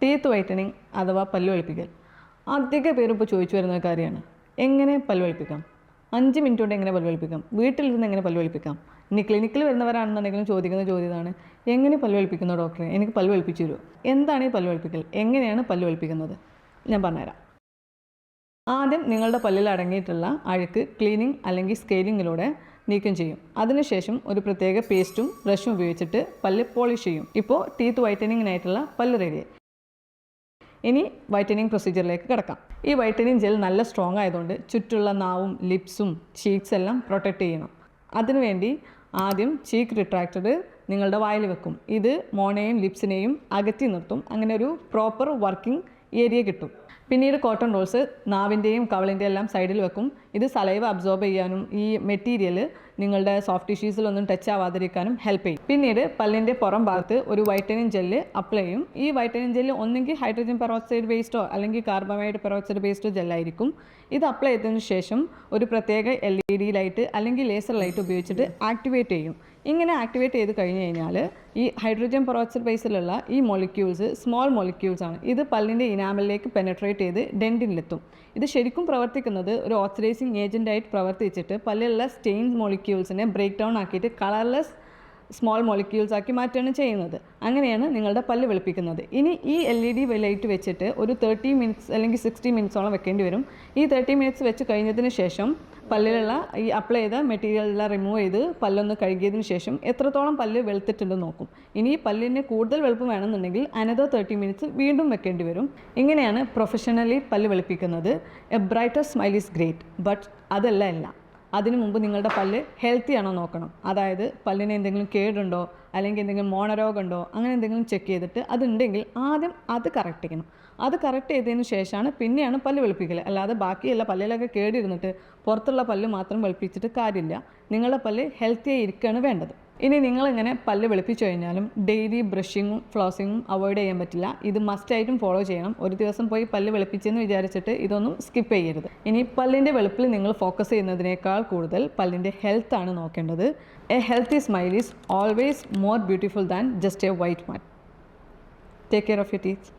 Teeth whitening അഥവാ പല്ല് വെളുപ്പിക്കൽ അധിക പേരും ഇപ്പോൾ ചോദിച്ചു വരുന്ന കാര്യമാണ്. എങ്ങനെ പല്ല് വെളുപ്പിക്കാം? 5 മിനിറ്റ് കൊണ്ട് എങ്ങനെ പല്ല് വെളുപ്പിക്കാം? വീട്ടിലിരുന്ന് എങ്ങനെ പല്ല് വെളുപ്പിക്കാം? ഇനി ക്ലിനിക്കിൽ വരുന്നവരാണെന്നുണ്ടെങ്കിലും ചോദിക്കുന്ന ചോദ്യമാണ്, എങ്ങനെ പല്ല് വെളുപ്പിക്കുന്നു ഡോക്ടറെ? എനിക്ക് പല്ല് വെളുപ്പിച്ചു തരുമോ? എന്താണ് ഈ പല്ല് വെളുപ്പിക്കൽ? എങ്ങനെയാണ് പല്ല് വെളുപ്പിക്കുന്നത്? ഞാൻ പറഞ്ഞുതരാം. ആദ്യം നിങ്ങളുടെ പല്ലിൽ അടങ്ങിയിട്ടുള്ള അഴുക്ക് ക്ലീനിങ് അല്ലെങ്കിൽ സ്കെയിലിങ്ങിലൂടെ നീക്കം ചെയ്യും. അതിനുശേഷം ഒരു പ്രത്യേക പേസ്റ്റും ബ്രഷും ഉപയോഗിച്ചിട്ട് പല്ല് പോളിഷ് ചെയ്യും. ഇപ്പോൾ ടീത്ത് വൈറ്റനിങ്ങിനായിട്ടുള്ള പല്ല് റെഡിയായി. ഇനി വൈറ്റനിങ് പ്രൊസീജിയറിലേക്ക് കിടക്കാം. ഈ വൈറ്റനിങ് ജെൽ നല്ല സ്ട്രോങ് ആയതുകൊണ്ട് ചുറ്റുള്ള നാവും ലിപ്സും ചീക്സ് എല്ലാം പ്രൊട്ടക്റ്റ് ചെയ്യണം. അതിനുവേണ്ടി ആദ്യം ചീക്ക് റിട്രാക്റ്റഡ് നിങ്ങളുടെ വായിൽ വെക്കും. ഇത് മോണയും ലിപ്സിനെയും അകറ്റി നിർത്തും. അങ്ങനെ ഒരു പ്രോപ്പർ വർക്കിംഗ് ഏരിയ കിട്ടും. പിന്നീട് കോട്ടൺ റോൾസ് നാവിൻ്റെയും കവളിൻ്റെയും എല്ലാം സൈഡിൽ വെക്കും. ഇത് സലൈവ അബ്സോർബ് ചെയ്യാനും ഈ മെറ്റീരിയൽ നിങ്ങളുടെ സോഫ്റ്റ് ടിഷ്യൂസിലൊന്നും ടച്ച് ആവാതിരിക്കാനും ഹെൽപ്പ് ചെയ്യും. പിന്നീട് പല്ലിൻ്റെ പുറം ഭാഗത്ത് ഒരു വൈറ്റനിങ് ജെല്ല് അപ്ലൈ ചെയ്യും. ഈ വൈറ്റനിങ് ജെല്ല് ഒന്നെങ്കിൽ ഹൈഡ്രജൻ പെറോക്സൈഡ് ബേസ്ഡോ അല്ലെങ്കിൽ കാർബമൈഡ് പെറോക്സൈഡ് ബേസ്ഡോ ജെല്ലായിരിക്കും. ഇത് അപ്ലൈ ചെയ്തതിന് ശേഷം ഒരു പ്രത്യേക LED ലൈറ്റ് അല്ലെങ്കിൽ ലേസർ ലൈറ്റ് ഉപയോഗിച്ചിട്ട് ആക്ടിവേറ്റ് ചെയ്യും. ഇങ്ങനെ ആക്ടിവേറ്റ് ചെയ്ത് കഴിഞ്ഞ് കഴിഞ്ഞാൽ ഈ ഹൈഡ്രജൻ പെറോക്സൈഡ് ബേസിലുള്ള ഈ മോളിക്യൂൾസ് സ്മോൾ മോളിക്യൂൾസ് ആണ്. ഇത് പല്ലിൻ്റെ ഇനാമലിലേക്ക് പെനട്രേറ്റ് ചെയ്ത് ഡെൻറ്റിലെത്തും. ഇത് ശരിക്കും പ്രവർത്തിക്കുന്നത് ഒരു ഓക്സിഡൈസിങ് ഏജൻ്റായിട്ട് പ്രവർത്തിച്ചിട്ട് പല്ലിലുള്ള സ്റ്റെയിൻ മോളിക്യൂൾസിനെ ബ്രേക്ക് ഡൗൺ ആക്കിയിട്ട് കളർലെസ് സ്മോൾ മോളിക്യൂൾസ് ആക്കി മാറ്റുകയാണ് ചെയ്യുന്നത്. അങ്ങനെയാണ് നിങ്ങളുടെ പല്ല് വെളുപ്പിക്കുന്നത്. ഇനി ഈ LED ലൈറ്റ് വെച്ചിട്ട് ഒരു 30 മിനിറ്റ്സ് അല്ലെങ്കിൽ 60 മിനിറ്റ്സോളം വെക്കേണ്ടി വരും. ഈ 30 മിനിറ്റ്സ് വെച്ച് കഴിഞ്ഞതിന് ശേഷം പല്ലിലുള്ള ഈ അപ്ലൈ ചെയ്ത മെറ്റീരിയലെല്ലാം റിമൂവ് ചെയ്ത് പല്ലൊന്ന് കഴുകിയതിന് ശേഷം എത്രത്തോളം പല്ല് വെളുത്തിട്ടുണ്ടെന്ന് നോക്കും. ഇനി പല്ലിന് കൂടുതൽ വെളുപ്പ് വേണമെന്നുണ്ടെങ്കിൽ അനദർ 30 മിനിറ്റ്സ് വീണ്ടും വെക്കേണ്ടി വരും. ഇങ്ങനെയാണ് പ്രൊഫഷണലി പല്ല് വെളുപ്പിക്കുന്നത്. A brighter smile is great, but അതല്ല എല്ലാം. അതിനു മുമ്പ് നിങ്ങളുടെ പല്ല് ഹെൽത്തി ആണോ നോക്കണം. അതായത് പല്ലിന് എന്തെങ്കിലും കേടുണ്ടോ അല്ലെങ്കിൽ എന്തെങ്കിലും മോണരോഗമുണ്ടോ അങ്ങനെ എന്തെങ്കിലും ചെക്ക് ചെയ്തിട്ട് അതുണ്ടെങ്കിൽ ആദ്യം അത് കറക്റ്റ് ചെയ്യണം. അത് കറക്റ്റ് ചെയ്തതിന് ശേഷമാണ് പിന്നെയാണ് പല്ല് വെളുപ്പിക്കൽ. അല്ലാതെ ബാക്കിയുള്ള പല്ലിലൊക്കെ കേടിരുന്നിട്ട് പുറത്തുള്ള പല്ല് മാത്രം വെളുപ്പിച്ചിട്ട് കാര്യമില്ല. നിങ്ങളുടെ പല്ല് ഹെൽത്തിയായി ഇരിക്കുകയാണ് വേണ്ടത്. ഇനി നിങ്ങളിങ്ങനെ പല്ല് വെളുപ്പിച്ചു കഴിഞ്ഞാലും ഡെയിലി ബ്രഷിങ്ങും ഫ്ലോസിങ്ങും അവോയ്ഡ് ചെയ്യാൻ പറ്റില്ല. ഇത് മസ്റ്റായിട്ടും ഫോളോ ചെയ്യണം. ഒരു ദിവസം പോയി പല്ല് വെളുപ്പിച്ചെന്ന് വിചാരിച്ചിട്ട് ഇതൊന്നും സ്കിപ്പ് ചെയ്യരുത്. ഇനി പല്ലിൻ്റെ വെളുപ്പിൽ നിങ്ങൾ ഫോക്കസ് ചെയ്യുന്നതിനേക്കാൾ കൂടുതൽ പല്ലിൻ്റെ ഹെൽത്താണ് നോക്കേണ്ടത്. A healthy smile is always more beautiful than just A white man. Take care of your teeth.